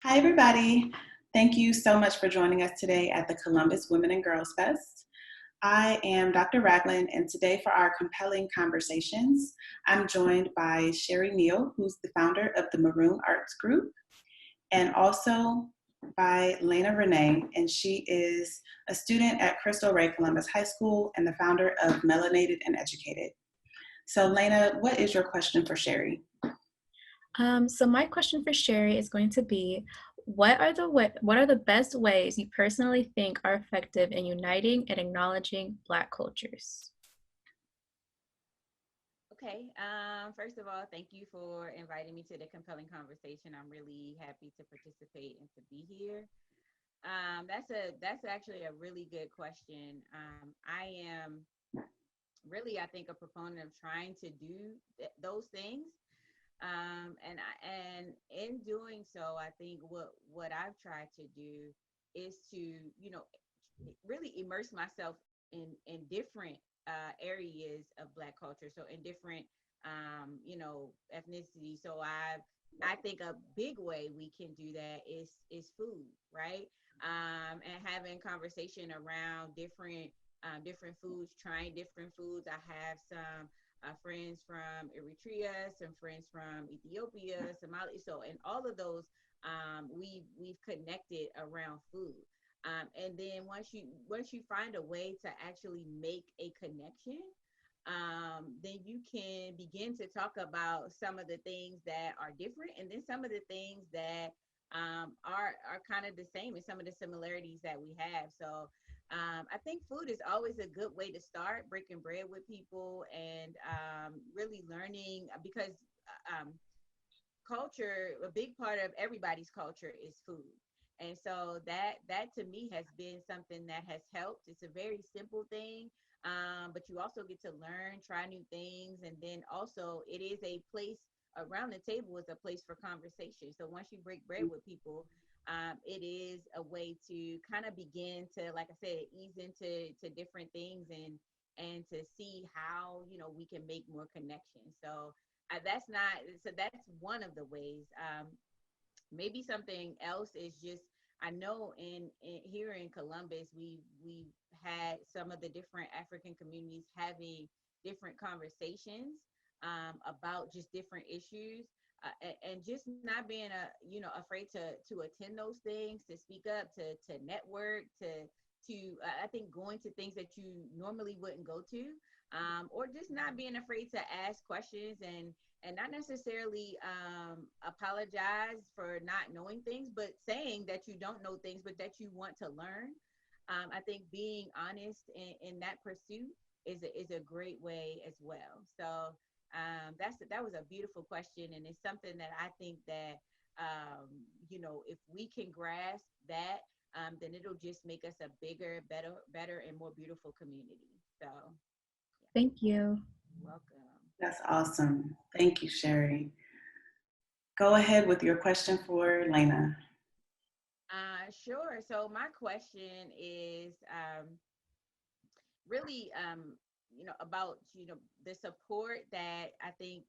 Hi, everybody. Thank you so much for joining us today at the Columbus Women&Girls'Fest. I am Dr. Ragland, and today for our compelling conversations, I'm joined by Sheri Neale, who's the founder of the Maroon Arts Group, and also by Laena Rene, and she is a student at Cristo Rey Columbus High School and the founder of Melanated and Educated. So, Laena, what is your question for Sheri? So my question for Sheri is going to be, what are the best ways you personally think are effective in uniting and acknowledging Black cultures? Okay. First of all, thank you for inviting me to the compelling conversation. I'm really happy to participate and to be here. That's actually a really good question. I am really, I think, a proponent of trying to do those things. And in doing so, I think what I've tried to do is to really immerse myself in different areas of Black culture. So in different ethnicity. So I think a big way we can do that is food, right? And having conversation around different foods, trying different foods. I have some friends from Eritrea, some friends from Ethiopia, Somalia. So in all of those, we've connected around food. And then once you find a way to actually make a connection, then you can begin to talk about some of the things that are different, and then some of the things that are kind of the same, and some of the similarities that we have. So I think food is always a good way to start breaking bread with people and really learning because culture, a big part of everybody's culture is food. And so that to me has been something that has helped. It's a very simple thing, but you also get to learn, try new things, and then also it is a place around the table is a place for conversation. So once you break bread with people, it is a way to kind of begin to, like I said, ease into different things and to see how we can make more connections. So that's one of the ways. Maybe something else is just I know in here in Columbus we've had some of the different African communities having different conversations about just different issues and just not being afraid to attend those things, to speak up, to network, to I think going to things that you normally wouldn't go to, or just not being afraid to ask questions and not necessarily apologize for not knowing things, but saying that you don't know things, but that you want to learn. I think being honest in that pursuit is a great way as well. So that was a beautiful question, and it's something that I think that if we can grasp that, then it'll just make us a bigger, better, and more beautiful community. So, yeah, Thank you. welcome. That's awesome. Thank you, Sheri. Go ahead with your question for Laena. Sure. So my question is really, about, the support that I think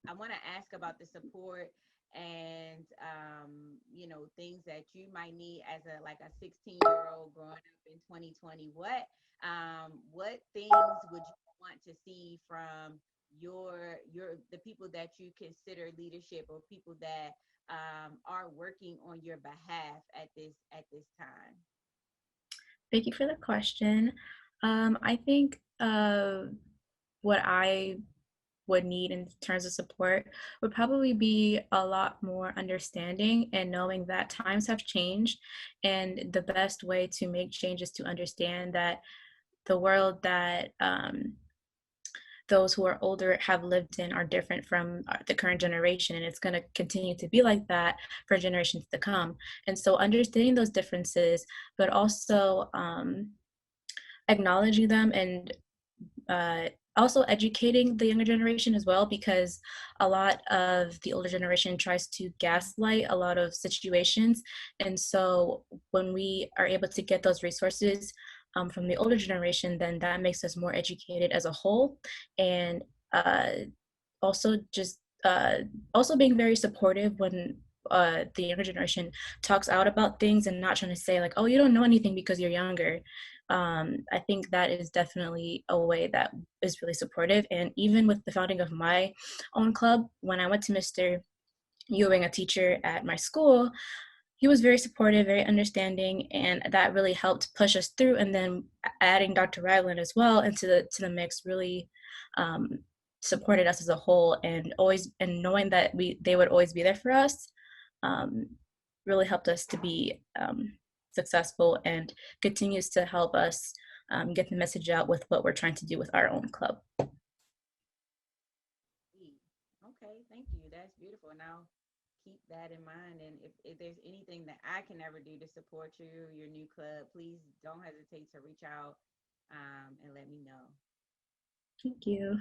I want to ask about the support and, things that you might need as a 16-year-old growing up in 2020. What things would you want to see from the people that you consider leadership or people that are working on your behalf at this time? Thank you for the question. I think what I would need in terms of support would probably be a lot more understanding and knowing that times have changed, and the best way to make change is to understand that the world that those who are older have lived in are different from the current generation, and it's going to continue to be like that for generations to come. And so understanding those differences, but also acknowledging them, and also educating the younger generation as well, because a lot of the older generation tries to gaslight a lot of situations. And so when we are able to get those resources from the older generation, then that makes us more educated as a whole. And also just also being very supportive when the younger generation talks out about things and not trying to say like, oh, you don't know anything because you're younger. I think that is definitely a way that is really supportive. And even with the founding of my own club, when I went to Mr. Ewing, a teacher at my school, he was very supportive, very understanding, and that really helped push us through. And then adding Dr. Ragland as well into the mix really supported us as a whole, and knowing that they would always be there for us um, really helped us to be successful, and continues to help us get the message out with what we're trying to do with our own club. Okay, thank you. That's beautiful. Now keep that in mind. And if there's anything that I can ever do to support you, your new club, please don't hesitate to reach out and let me know. Thank you.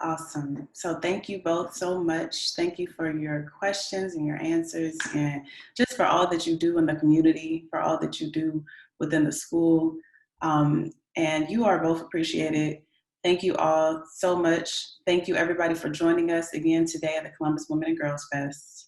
Awesome. So thank you both so much. Thank you for your questions and your answers, and just for all that you do in the community, for all that you do within the school. And you are both appreciated. Thank you all so much. Thank you everybody for joining us again today at the Columbus Women and Girls Fest.